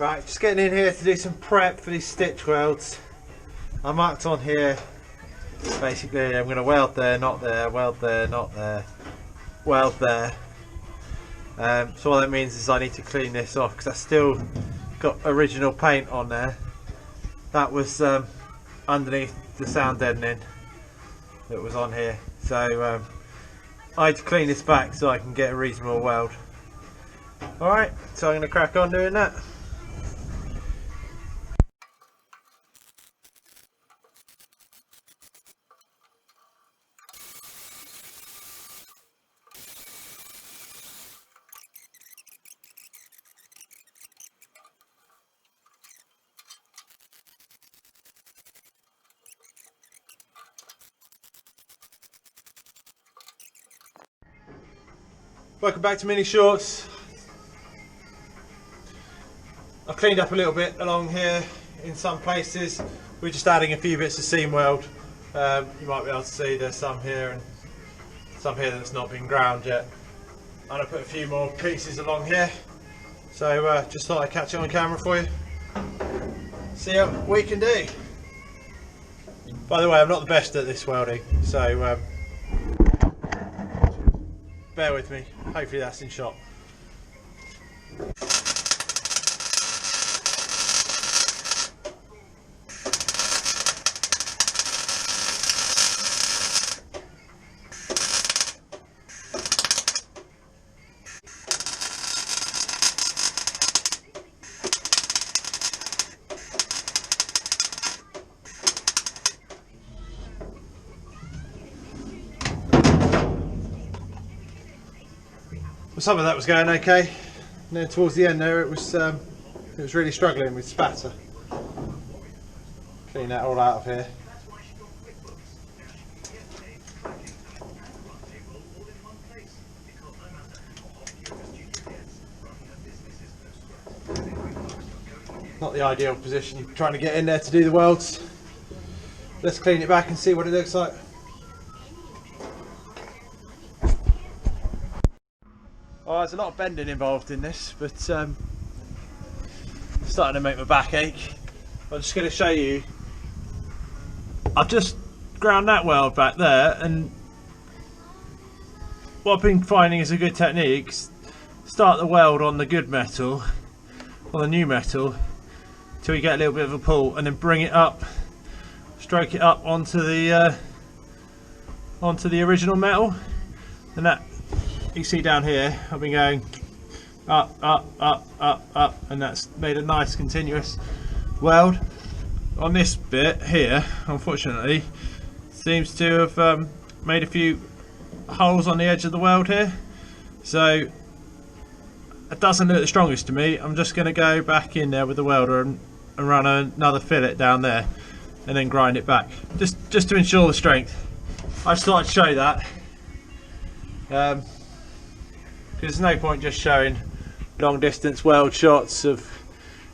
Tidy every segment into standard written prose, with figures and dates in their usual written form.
Right, just getting in here to do some prep for these stitch welds. I marked on here, basically I'm going to weld there, not there, weld there, not there, weld there. So what that means is I need to clean this off because I still got original paint on there. That was underneath the sound deadening that was on here. So I had to clean this back so I can get a reasonable weld. Alright, so I'm going to crack on doing that. Welcome back to Mini Shorts. I've cleaned up a little bit along here in some places. We're just adding a few bits of seam weld. You might be able to see there's some here and some here that's not been ground yet. And I put a few more pieces along here. So just thought I'd catch it on camera for you. See what we can do. By the way, I'm not the best at this welding, so bear with me, hopefully that's in shot. Some of that was going okay, and then towards the end there it was really struggling with spatter. Clean that all out of here. Not the ideal position trying to get in there to do the welds. Let's clean it back and see what it looks like. Oh, there's a lot of bending involved in this, but starting to make my back ache. I'm just going to show you. I've just ground that weld back there, and what I've been finding is a good technique. Start the weld on the good metal, on the new metal, till you get a little bit of a pull, and then bring it up, stroke it up onto the original metal, and that. You see down here, I've been going up, up, up, up, up, and that's made a nice continuous weld. On this bit here, unfortunately, seems to have made a few holes on the edge of the weld here, so it doesn't look the strongest to me. I'm just going to go back in there with the welder and run another fillet down there, and then grind it back, just to ensure the strength. I just thought I'd show that. There's no point just showing long distance weld shots of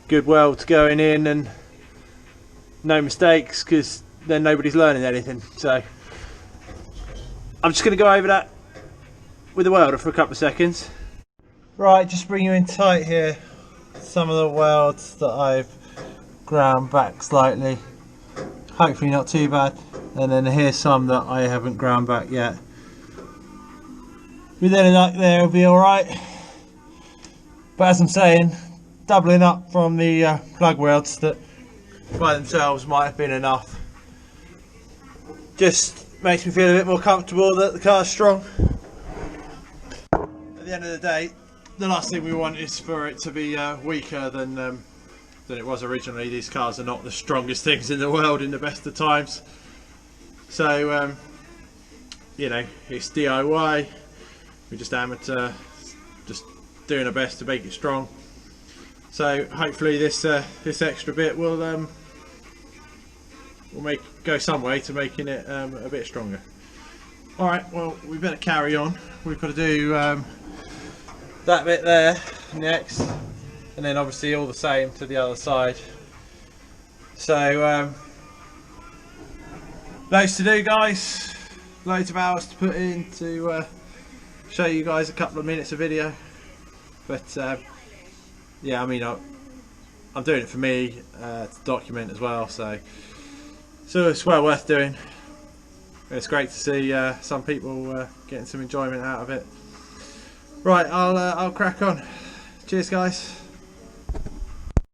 good welds going in and no mistakes, because then nobody's learning anything. So I'm just going to go over that with the welder for a couple of seconds. Right, just bring you in tight here. Some of the welds that I've ground back slightly, hopefully not too bad, and then here's some that I haven't ground back yet. With any luck there, it'll be alright. But as I'm saying, doubling up from the plug welds that by themselves might have been enough. Just makes me feel a bit more comfortable that the car's strong. At the end of the day, the last thing we want is for it to be weaker than it was originally. These cars are not the strongest things in the world in the best of times. So, you know, it's DIY. We're just amateur, just doing our best to make it strong. So hopefully this extra bit will go some way to making it a bit stronger. All right, well we better carry on. We've got to do that bit there next, and then obviously all the same to the other side. So loads to do, guys. Loads of hours to put in to show you guys a couple of minutes of video, but yeah, I mean I'm doing it for me to document as well, so it's well worth doing. It's great to see some people getting some enjoyment out of it. Right, I'll crack on. Cheers, guys.